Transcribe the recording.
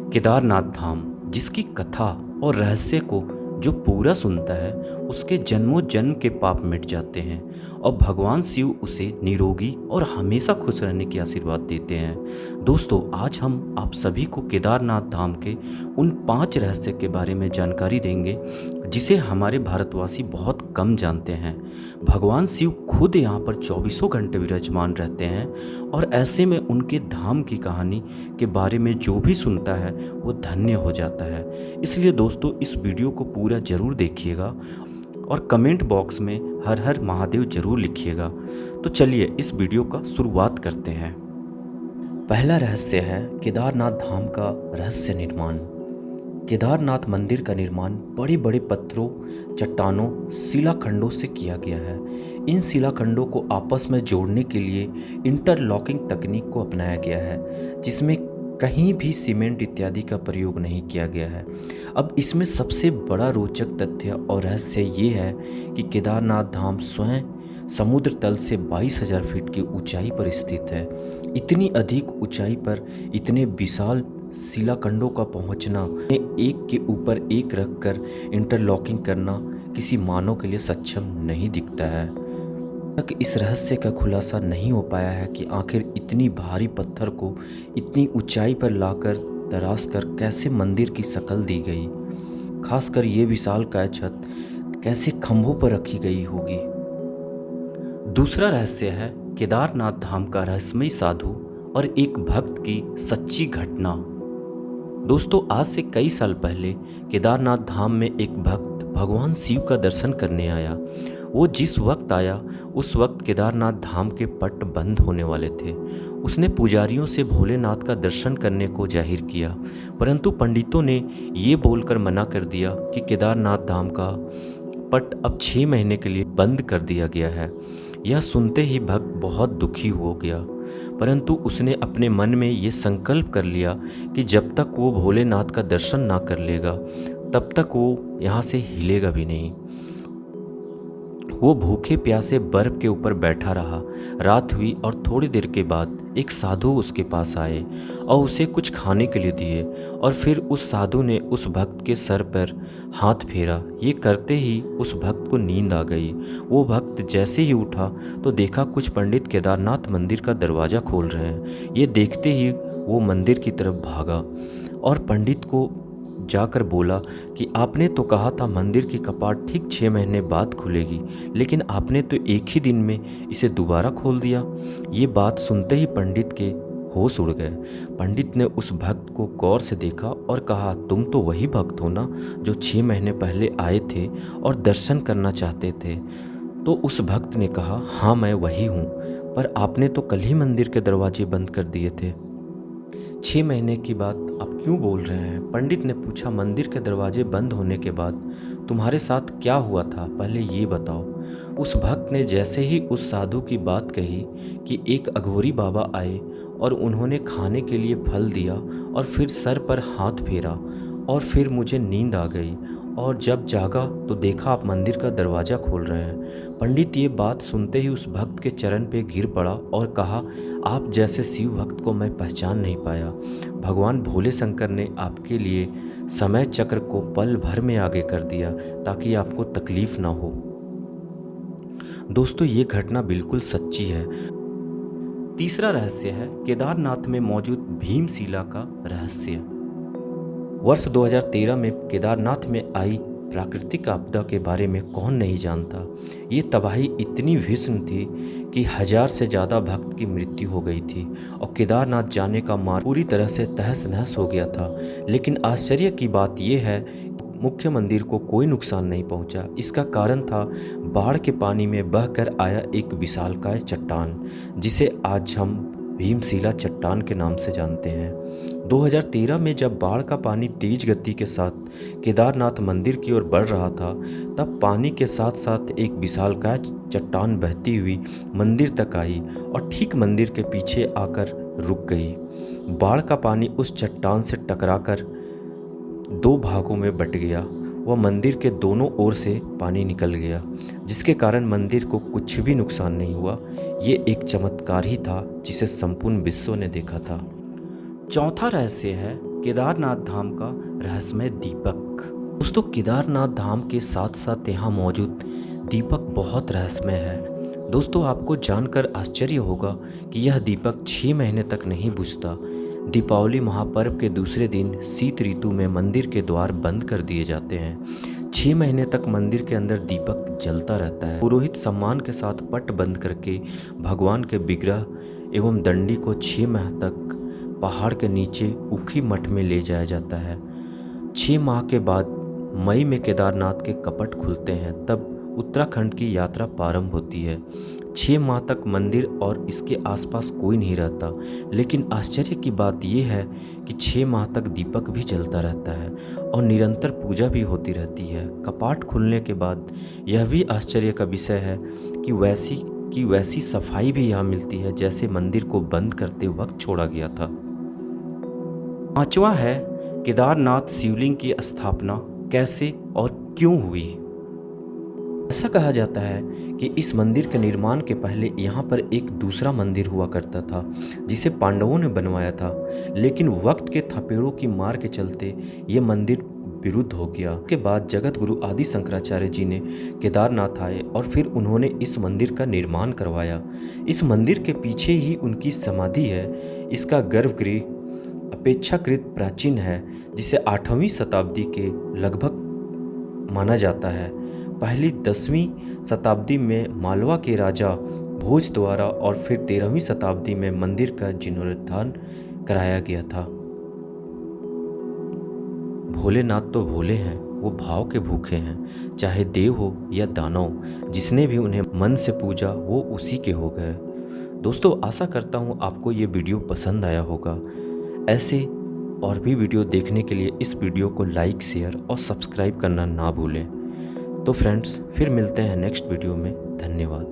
केदारनाथ धाम, जिसकी कथा और रहस्य को जो पूरा सुनता है उसके जन्मों जन्म के पाप मिट जाते हैं और भगवान शिव उसे निरोगी और हमेशा खुश रहने की आशीर्वाद देते हैं। दोस्तों, आज हम आप सभी को केदारनाथ धाम के उन 5 रहस्य के बारे में जानकारी देंगे जिसे हमारे भारतवासी बहुत कम जानते हैं। भगवान शिव खुद यहाँ पर चौबीसों घंटे विराजमान रहते हैं और ऐसे में उनके धाम की कहानी के बारे में जो भी सुनता है वो धन्य हो जाता है। इसलिए दोस्तों, इस वीडियो को पूरा ज़रूर देखिएगा और कमेंट बॉक्स में हर हर महादेव ज़रूर लिखिएगा। तो चलिए इस वीडियो का शुरुआत करते हैं। पहला रहस्य है केदारनाथ धाम का रहस्य निर्माण। केदारनाथ मंदिर का निर्माण बड़े बड़े पत्थरों, चट्टानों, शिलाखंडों से किया गया है। इन शिलाखंडों को आपस में जोड़ने के लिए इंटरलॉकिंग तकनीक को अपनाया गया है, जिसमें कहीं भी सीमेंट इत्यादि का प्रयोग नहीं किया गया है। अब इसमें सबसे बड़ा रोचक तथ्य और रहस्य ये है कि केदारनाथ धाम स्वयं समुद्र तल से 22,000 फीट की ऊंचाई पर स्थित है। इतनी अधिक ऊंचाई पर इतने विशाल शिलाखंडों का पहुंचना, एक के ऊपर एक रखकर इंटरलॉकिंग करना किसी मानव के लिए सक्षम नहीं दिखता है। तक इस रहस्य का खुलासा नहीं हो पाया है कि आखिर इतनी भारी पत्थर को इतनी ऊंचाई पर लाकर तराश कर कैसे मंदिर की शक्ल दी गई। खासकर ये विशालकाय छत कैसे खंभों पर रखी गई होगी। दूसरा रहस्य है केदारनाथ धाम का रहस्यमयी साधु और एक भक्त की सच्ची घटना। दोस्तों, आज से कई साल पहले केदारनाथ धाम में एक भक्त भगवान शिव का दर्शन करने आया। वो जिस वक्त आया उस वक्त केदारनाथ धाम के पट बंद होने वाले थे। उसने पुजारियों से भोलेनाथ का दर्शन करने को जाहिर किया, परंतु पंडितों ने ये बोलकर मना कर दिया कि केदारनाथ धाम का पट अब 6 महीने के लिए बंद कर दिया गया है। यह सुनते ही भक्त बहुत दुखी हो गया, परंतु उसने अपने मन में ये संकल्प कर लिया कि जब तक वो भोलेनाथ का दर्शन ना कर लेगा तब तक वो यहाँ से हिलेगा भी नहीं। वो भूखे प्यासे बर्फ के ऊपर बैठा रहा। रात हुई और थोड़ी देर के बाद एक साधु उसके पास आए और उसे कुछ खाने के लिए दिए और फिर उस साधु ने उस भक्त के सर पर हाथ फेरा। ये करते ही उस भक्त को नींद आ गई। वो भक्त जैसे ही उठा तो देखा कुछ पंडित केदारनाथ मंदिर का दरवाज़ा खोल रहे हैं। ये देखते ही वो मंदिर की तरफ भागा और पंडित को जाकर बोला कि आपने तो कहा था मंदिर की कपाट ठीक 6 महीने बाद खुलेगी, लेकिन आपने तो एक ही दिन में इसे दोबारा खोल दिया। ये बात सुनते ही पंडित के होश उड़ गए। पंडित ने उस भक्त को गौर से देखा और कहा, तुम तो वही भक्त हो ना जो 6 महीने पहले आए थे और दर्शन करना चाहते थे। तो उस भक्त ने कहा, हाँ मैं वही हूँ, पर आपने तो कल ही मंदिर के दरवाजे बंद कर दिए थे। 6 महीने की बात आप क्यों बोल रहे हैं? पंडित ने पूछा, मंदिर के दरवाजे बंद होने के बाद तुम्हारे साथ क्या हुआ था, पहले ये बताओ। उस भक्त ने जैसे ही उस साधु की बात कही कि एक अघोरी बाबा आए और उन्होंने खाने के लिए फल दिया और फिर सर पर हाथ फेरा और फिर मुझे नींद आ गई और जब जागा तो देखा आप मंदिर का दरवाज़ा खोल रहे हैं। पंडित ये बात सुनते ही उस भक्त के चरण पे गिर पड़ा और कहा, आप जैसे शिव भक्त को मैं पहचान नहीं पाया। भगवान भोले शंकर ने आपके लिए समय चक्र को पल भर में आगे कर दिया ताकि आपको तकलीफ ना हो। दोस्तों, ये घटना बिल्कुल सच्ची है। तीसरा रहस्य है केदारनाथ में मौजूद भीमशिला का रहस्य। वर्ष 2013 में केदारनाथ में आई प्राकृतिक आपदा के बारे में कौन नहीं जानता। ये तबाही इतनी भीषण थी कि 1000 से ज़्यादा भक्त की मृत्यु हो गई थी और केदारनाथ जाने का मार्ग पूरी तरह से तहस नहस हो गया था। लेकिन आश्चर्य की बात यह है, मुख्य मंदिर को कोई नुकसान नहीं पहुंचा। इसका कारण था बाढ़ के पानी में बहकर आया एक विशालकाय चट्टान, जिसे आज हम भीमशिला चट्टान के नाम से जानते हैं। 2013 में जब बाढ़ का पानी तेज गति के साथ केदारनाथ मंदिर की ओर बढ़ रहा था, तब पानी के साथ साथ एक विशालकाय चट्टान बहती हुई मंदिर तक आई और ठीक मंदिर के पीछे आकर रुक गई। बाढ़ का पानी उस चट्टान से टकराकर 2 भागों में बट गया। वह मंदिर के दोनों ओर से पानी निकल गया, जिसके कारण मंदिर को कुछ भी नुकसान नहीं हुआ। ये एक चमत्कार ही था जिसे संपूर्ण विश्व ने देखा था। चौथा रहस्य है केदारनाथ धाम का रहस्यमय दीपक। दोस्तों, केदारनाथ धाम के साथ साथ यहाँ मौजूद दीपक बहुत रहस्यमय है। दोस्तों, आपको जानकर आश्चर्य होगा कि यह दीपक 6 महीने तक नहीं बुझता। दीपावली महापर्व के दूसरे दिन शीत ऋतु में मंदिर के द्वार बंद कर दिए जाते हैं। 6 महीने तक मंदिर के अंदर दीपक जलता रहता है। पुरोहित सम्मान के साथ पट बंद करके भगवान के विग्रह एवं दंडी को 6 माह तक पहाड़ के नीचे उखी मठ में ले जाया जाता है। 6 माह के बाद मई में केदारनाथ के कपट खुलते हैं, तब उत्तराखंड की यात्रा प्रारंभ होती है। 6 माह तक मंदिर और इसके आसपास कोई नहीं रहता, लेकिन आश्चर्य की बात यह है कि 6 माह तक दीपक भी जलता रहता है और निरंतर पूजा भी होती रहती है। कपाट खुलने के बाद यह भी आश्चर्य का विषय है कि वैसी सफाई भी यहाँ मिलती है जैसे मंदिर को बंद करते वक्त छोड़ा गया था। 5वां है केदारनाथ शिवलिंग की स्थापना कैसे और क्यों हुई। ऐसा कहा जाता है कि इस मंदिर के निर्माण के पहले यहाँ पर एक दूसरा मंदिर हुआ करता था जिसे पांडवों ने बनवाया था, लेकिन वक्त के थपेड़ों की मार के चलते ये मंदिर विरुद्ध हो गया। के बाद जगत गुरु आदि शंकराचार्य जी ने केदारनाथ आए और फिर उन्होंने इस मंदिर का निर्माण करवाया। इस मंदिर के पीछे ही उनकी समाधि है। इसका गर्भगृह अपेक्षाकृत प्राचीन है, जिसे 8वीं शताब्दी के लगभग माना जाता है। पहली 10वीं शताब्दी में मालवा के राजा भोज द्वारा और फिर 13वीं शताब्दी में मंदिर का जीर्णोद्धार कराया गया था। भोलेनाथ तो भोले हैं, वो भाव के भूखे हैं। चाहे देव हो या दानव, जिसने भी उन्हें मन से पूजा वो उसी के हो गए। दोस्तों, आशा करता हूँ आपको ये वीडियो पसंद आया होगा। ऐसे और भी वीडियो देखने के लिए इस वीडियो को लाइक, शेयर और सब्सक्राइब करना ना भूलें। तो फ्रेंड्स, फिर मिलते हैं नेक्स्ट वीडियो में। धन्यवाद।